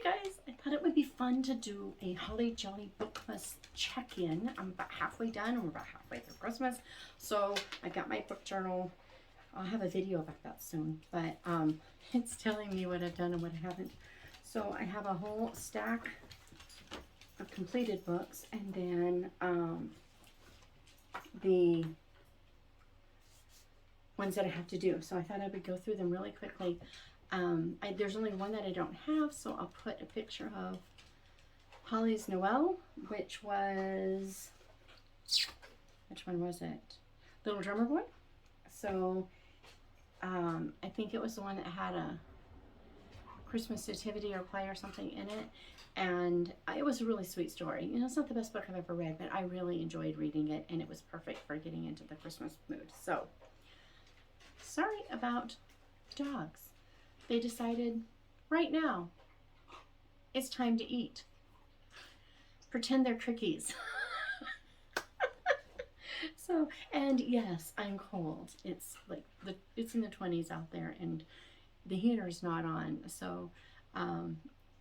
Guys, I thought it would be fun to do a Holly Jolly Bookmas check-in. I'm about halfway done and we're about halfway through Christmas. So I got my book journal. I'll have a video about that soon, but it's telling me what I've done and what I haven't. So I have a whole stack of completed books, and then the ones that I have to do. So I thought I would go through them really quickly. There's only one that I don't have, so I'll put a picture of Holly's Noel, which one was it? Little Drummer Boy. So I think it was the one that had a Christmas nativity or play or something in it, and it was a really sweet story. You know, it's not the best book I've ever read, but I really enjoyed reading it, and it was perfect for getting into the Christmas mood. So sorry about dogs. They decided right now it's time to eat. Pretend they're cookies. So, and yes, I'm cold. It's like it's in the 20s out there, and the heater's not on. So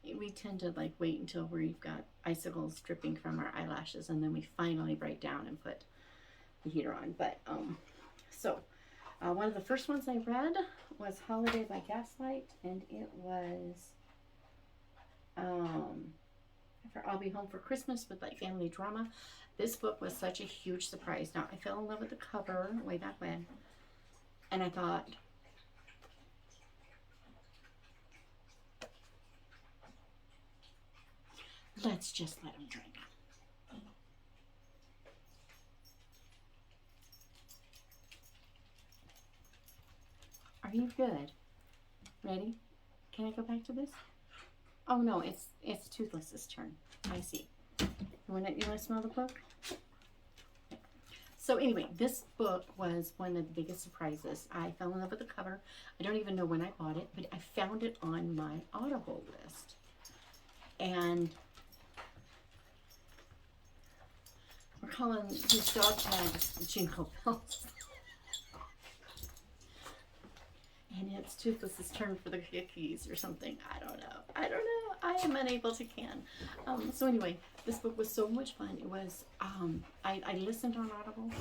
we tend to like wait until we've got icicles dripping from our eyelashes, and then we finally break down and put the heater on. But one of the first ones I read was Holiday by Gaslight, and it was I'll Be Home for Christmas with like family drama. This book was such a huge surprise. Now, I fell in love with the cover way back when, and I thought, let's just let him drink. Are you good? Ready? Can I go back to this? Oh no, it's Toothless's turn. I see. You wanna smell the book? So anyway, this book was one of the biggest surprises. I fell in love with the cover. I don't even know when I bought it, but I found it on my Audible list. And we're calling these dog tags Jingle Bells. And it's Toothless's turn for the cookies or something. I don't know. I am unable to can. So anyway, this book was so much fun. It was, I listened on Audible,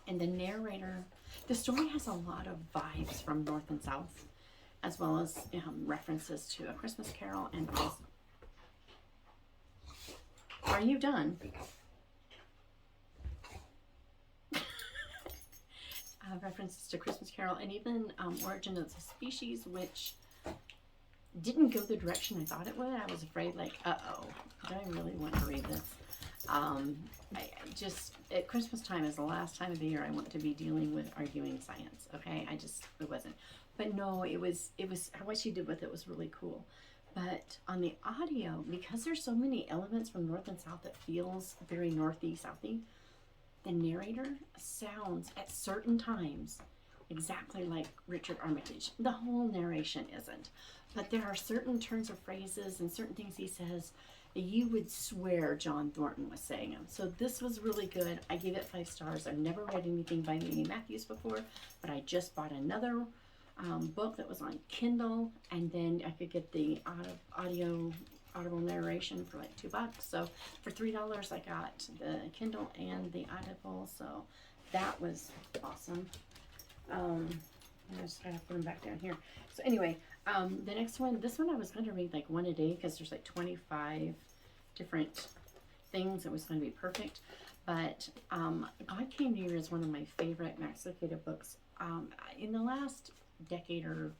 and the narrator, the story has a lot of vibes from North and South, as well as references to A Christmas Carol, and also, are you done? References to Christmas Carol, and even Origin of the Species, which didn't go the direction I thought it would. I was afraid, like, uh-oh, do I really want to read this? I just, at Christmas time is the last time of the year I want to be dealing with arguing science, okay? It wasn't. But no, it was, what she did with it was really cool. But on the audio, because there's so many elements from North and South that feels very northy, southy, the narrator sounds at certain times exactly like Richard Armitage. The whole narration isn't, but there are certain turns of phrases and certain things he says that you would swear John Thornton was saying them. So this was really good. I gave it 5 stars. I've never read anything by Mimi Matthews before, but I just bought another book that was on Kindle, and then I could get the Audible narration for like $2. So for $3 I got the Kindle and the Audible, so that was awesome. I just gotta put them back down here. So anyway, the next one, this one I was going to read like one a day because there's like 25 different things. It was going to be perfect, but God Came Near is one of my favorite Max Lucado books. In the last decade and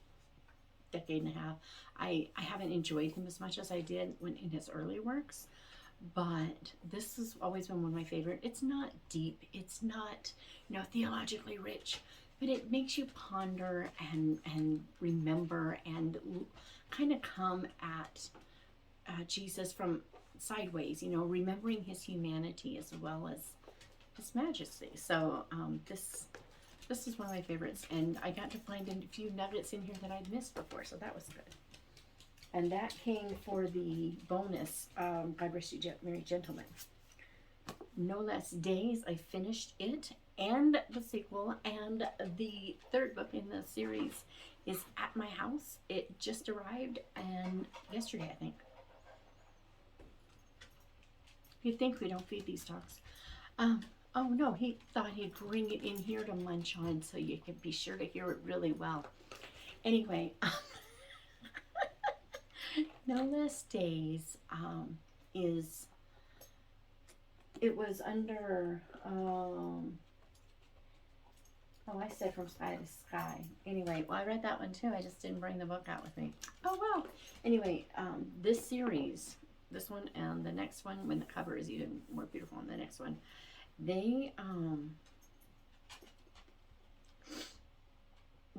a half, I haven't enjoyed him as much as I did when in his early works, but this has always been one of my favorite. It's not deep, it's not, theologically rich, but it makes you ponder and remember and kind of come at Jesus from sideways, remembering his humanity as well as his majesty. So this is one of my favorites, and I got to find a few nuggets in here that I'd missed before, so that was good. And that came for the bonus, God Rest You Merry Gentlemen. No Less Days, I finished it, and the sequel, and the third book in the series is at my house. It just arrived, and yesterday, I think. You'd think we don't feed these dogs. Oh no, he thought he'd bring it in here to munch on so you could be sure to hear it really well. Anyway, No Less Days it was under, I said From Sky to Sky. Anyway, well, I read that one too. I just didn't bring the book out with me. Oh, well. Anyway, this series, this one and the next one, when the cover is even more beautiful than the next one, they,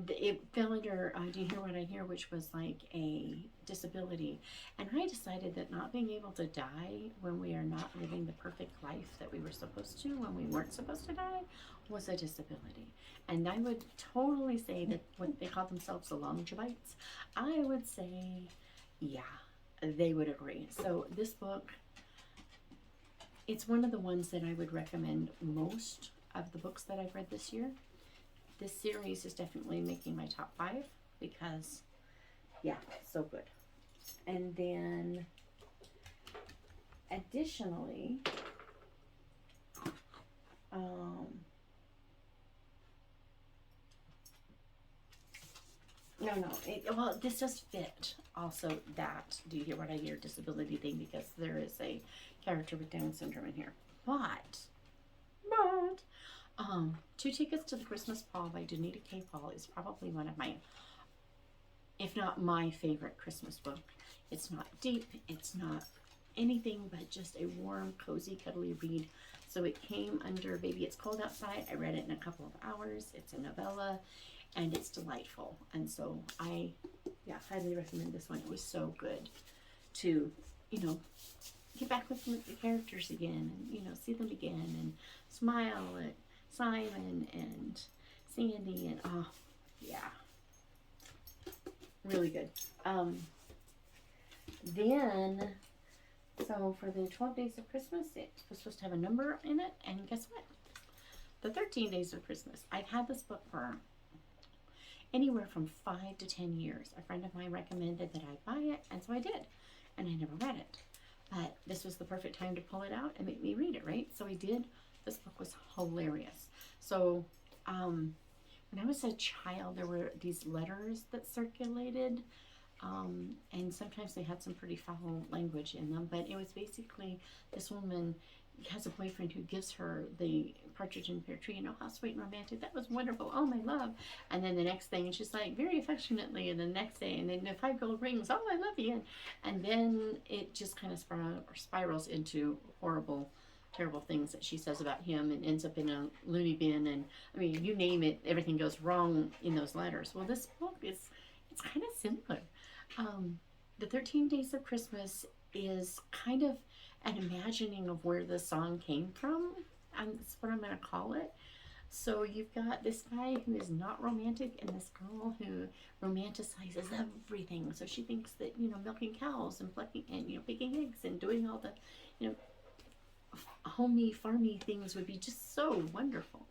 it fell under Do You Hear What I Hear, which was like a disability. And I decided that not being able to die when we are not living the perfect life that we were supposed to, when we weren't supposed to die, was a disability. And I would totally say that what they call themselves the Longevites, I would say, yeah, they would agree. So this book, it's one of the ones that I would recommend most of the books that I've read this year. This series is definitely making my top 5 because, yeah, so good. And then, additionally, well, this does fit also that Do You Hear What I Hear disability thing, because there is a character with Down syndrome in here. But 2 Tickets to the Christmas Ball by Danita K. Paul is probably one of my, if not my favorite Christmas book. It's not deep, it's not anything but just a warm, cozy, cuddly read. So it came under Baby It's Cold Outside. I read it in a couple of hours. It's a novella, and it's delightful. And so I, highly recommend this one. It was so good to, get back with the characters again, and, see them again, and smile at Simon and Sandy, and really good. Then, so for the 12 Days of Christmas, it was supposed to have a number in it, and guess what? The 13 Days of Christmas. I've had this book for anywhere from 5 to 10 years. A friend of mine recommended that I buy it, and so I did, and I never read it. But this was the perfect time to pull it out and make me read it, right? So I did. This book was hilarious. So, when I was a child, there were these letters that circulated, and sometimes they had some pretty foul language in them, but it was basically this woman has a boyfriend who gives her the partridge in a pear tree, how sweet and romantic, that was wonderful, oh my love. And then the next thing, she's like, very affectionately, and the next day, and then the 5 gold rings, oh I love you. And then it just kind of spirals into horrible, terrible things that she says about him, and ends up in a loony bin, and I mean, you name it, everything goes wrong in those letters. Well, this book it's kind of similar. The 13 Days of Christmas is kind of an imagining of where the song came from, and that's what I'm going to call it. So you've got this guy who is not romantic, and this girl who romanticizes everything. So she thinks that, milking cows and plucking and, picking eggs and doing all the, homey, farmy things would be just so wonderful.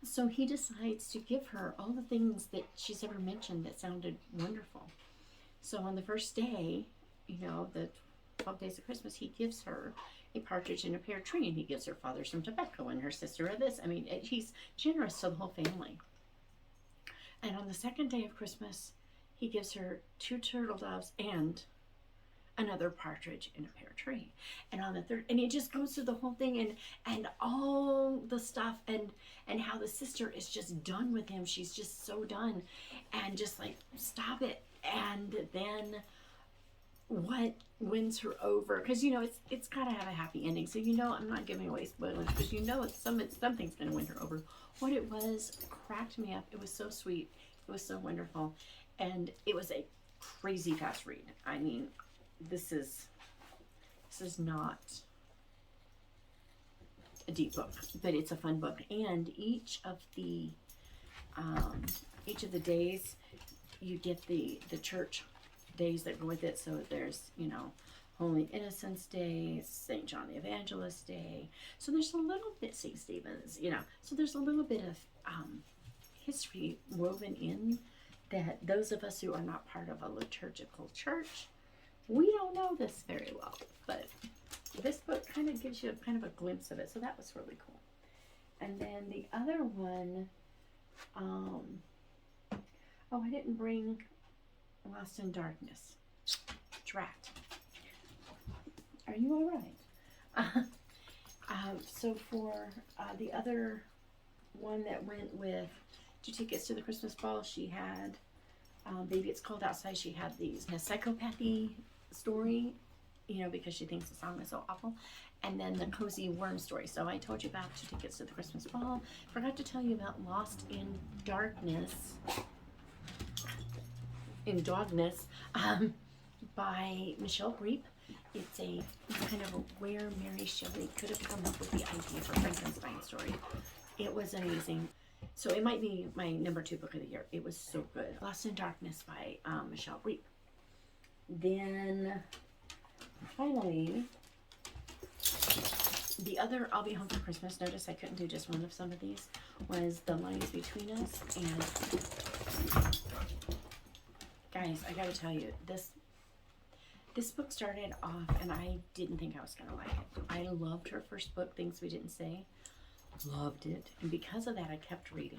So he decides to give her all the things that she's ever mentioned that sounded wonderful. So on the first day, the 12 Days of Christmas, he gives her a partridge in a pear tree, and he gives her father some tobacco and her sister a this. I mean, he's generous to the whole family. And on the second day of Christmas, he gives her 2 turtle doves and another partridge in a pear tree. And on the third, and it just goes through the whole thing, and all the stuff, and how the sister is just done with him. She's just so done, and just like, stop it. And then what wins her over, because it's got to have a happy ending, so I'm not giving away spoilers, because something's going to win her over. What it was cracked me up. It was so sweet, it was so wonderful, and it was a crazy fast read. I mean, this is not a deep book, but it's a fun book. And each of the days, you get the church days that go with it. So there's, Holy Innocents Day, St. John the Evangelist Day. So there's a little bit, St. Stephen's, so there's a little bit of history woven in that those of us who are not part of a liturgical church, we don't know this very well. But this book kind of gives you kind of a glimpse of it. So that was really cool. And then the other one, oh, I didn't bring Lost in Darkness. Drat. Are you all right? So for the other one that went with 2 tickets to the Christmas ball, she had Baby It's Cold Outside. She had a psychopathy story, you know, because she thinks the song is so awful. And then the cozy worm story. So I told you about 2 tickets to the Christmas ball. Forgot to tell you about Lost in Darkness. In Dogness, by Michelle Reap. It's a kind of a where Mary Shelley could have come up with the idea for Frankenstein's story. It was amazing. So it might be my number 2 book of the year. It was so good. Lost in Darkness by Michelle Reap. Then finally, the other I'll Be Home for Christmas. Notice I couldn't do just one of some of these. Was The Lines Between Us. And guys, I gotta tell you, this book started off, and I didn't think I was gonna like it. I loved her first book, Things We Didn't Say. Loved it. And because of that, I kept reading.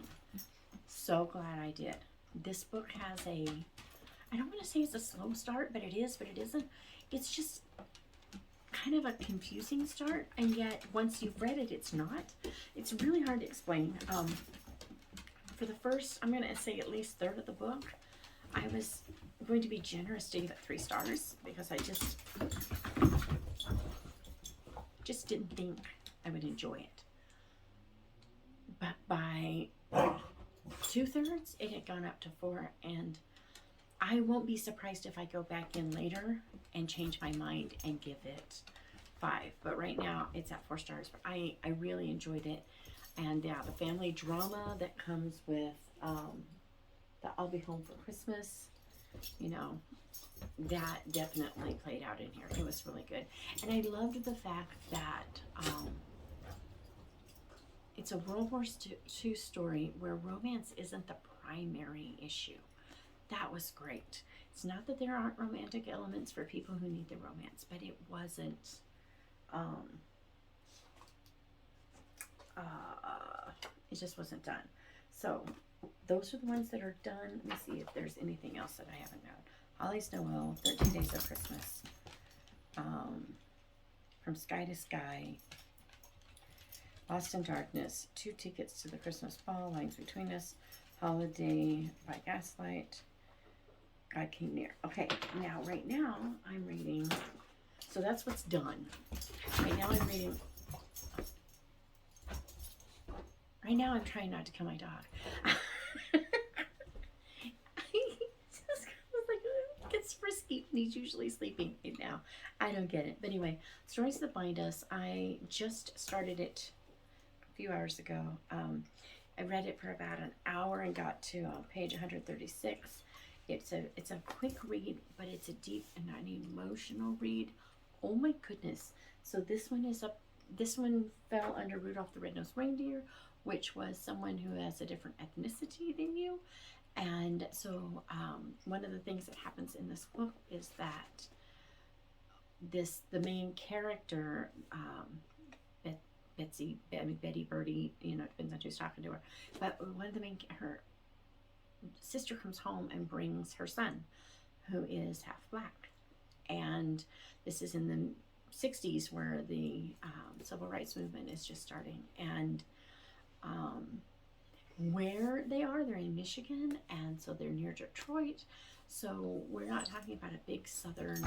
So glad I did. This book has I don't want to say it's a slow start, but it is, but it isn't. It's just kind of a confusing start, and yet once you've read it, it's not. It's really hard to explain. For the first, I'm going to say at least third of the book, I was going to be generous to give it 3 stars because I just didn't think I would enjoy it. But by 2/3, it had gone up to 4, and I won't be surprised if I go back in later and change my mind and give it 5. But right now, it's at 4 stars. I really enjoyed it. And yeah, the family drama that comes with the I'll Be Home for Christmas, you know, that definitely played out in here. It was really good. And I loved the fact that it's a World War II story where romance isn't the primary issue. That was great. It's not that there aren't romantic elements for people who need the romance, but it wasn't, it just wasn't done. So those are the ones that are done. Let me see if there's anything else that I haven't known. Holly's Noel, 13 Days of Christmas, From Sky to Sky, Lost in Darkness, 2 tickets to the Christmas ball, Lines Between Us, Holiday by Gaslight, God Came Near. Okay, now, right now, I'm reading, so that's what's done. Right now, I'm reading, right now, I'm trying not to kill my dog. Gets frisky when he's usually sleeping right now. I don't get it. But anyway, Stories That Bind Us, I just started it a few hours ago. I read it for about an hour and got to page 136. It's a quick read, but it's a deep and an emotional read. Oh my goodness. So this one fell under Rudolph the Red-Nosed Reindeer, which was someone who has a different ethnicity than you. And so one of the things that happens in this book is that the main character, Betty Birdie, you know, it depends on who's talking to her, but her sister comes home and brings her son, who is half black. And this is in the 60s where the civil rights movement is just starting. And where they're in Michigan, and so they're near Detroit. So we're not talking about a big southern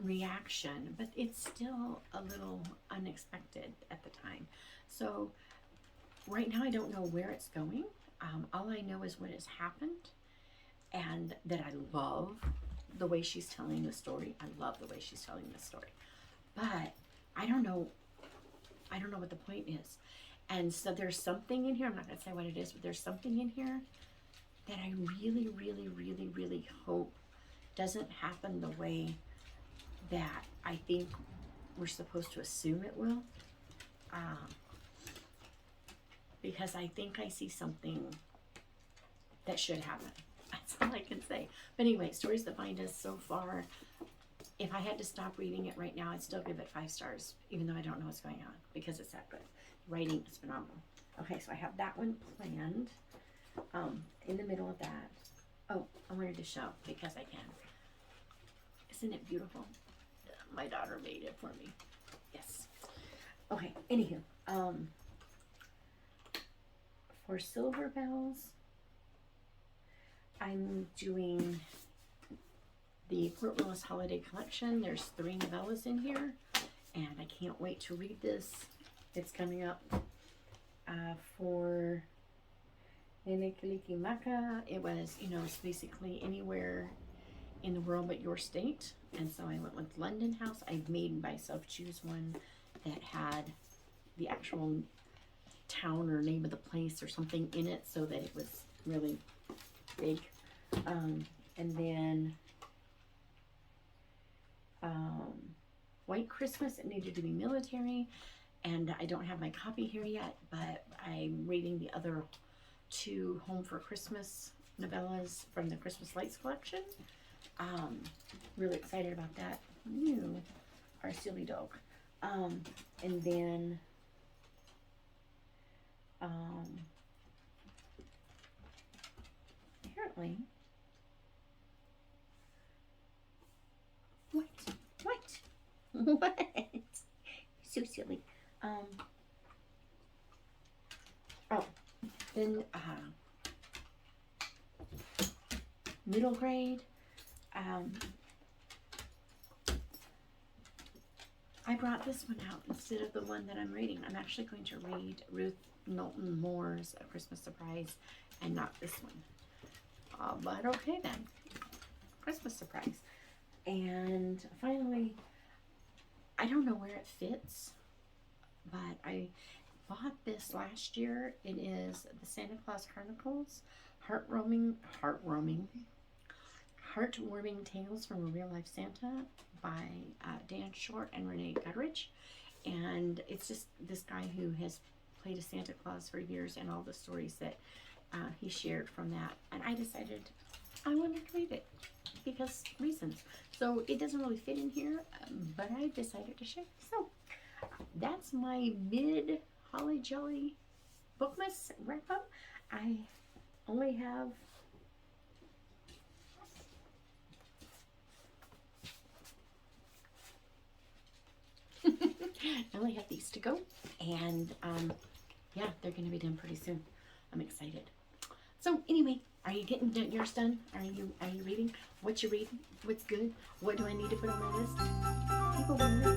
reaction, but it's still a little unexpected at the time. So right now I don't know where it's going. All I know is what has happened, and that I love the way she's telling the story. I love the way she's telling the story, but I don't know what the point is. And so there's something in here, I'm not going to say what it is, but there's something in here that I really, really, really, really hope doesn't happen the way that I think we're supposed to assume it will. Because I think I see something that should happen. That's all I can say. But anyway, Stories That Bind Us so far, if I had to stop reading it right now, I'd still give it 5 stars, even though I don't know what's going on, because it's that good. Writing is phenomenal. Okay, so I have that one planned. In the middle of that, oh, I wanted to show, because I can. Isn't it beautiful? My daughter made it for me. Yes. Okay, anywho, for Silver Bells, I'm doing the Port Willis Holiday Collection. There's 3 novellas in here, and I can't wait to read this. It's coming up for Mele Kalikimaka. It was, you know, it's basically anywhere in the world but your state, and so I went with London House. I made myself choose one that had the actual town or name of the place or something in it, so that it was really big. And then White Christmas, it needed to be military, and I don't have my copy here yet, but I'm reading the other 2 Home for Christmas novellas from the Christmas Lights collection. Really excited about that. You, our silly dog. And then apparently, what? So silly. Oh, then middle grade. I brought this one out instead of the one that I'm reading. I'm actually going to read Ruth Knowlton Moore's A Christmas Surprise and not this one. But okay then. Christmas Surprise. And finally, I don't know where it fits, but I bought this last year. It is the Santa Claus Chronicles, Heartwarming Tales from a Real Life Santa by Dan Short and Renee Gutteridge. And it's just this guy who has played a Santa Claus for years and all the stories that he shared from that. And I decided I wanted to read it because reasons. So it doesn't really fit in here, but I decided to share. So that's my mid Holly Jolly Bookmas wrap up. I only have these to go, and yeah, they're gonna be done pretty soon. I'm excited. So anyway, are you getting yours done? Are you reading? What you reading? What's good? What do I need to put on my list? People want to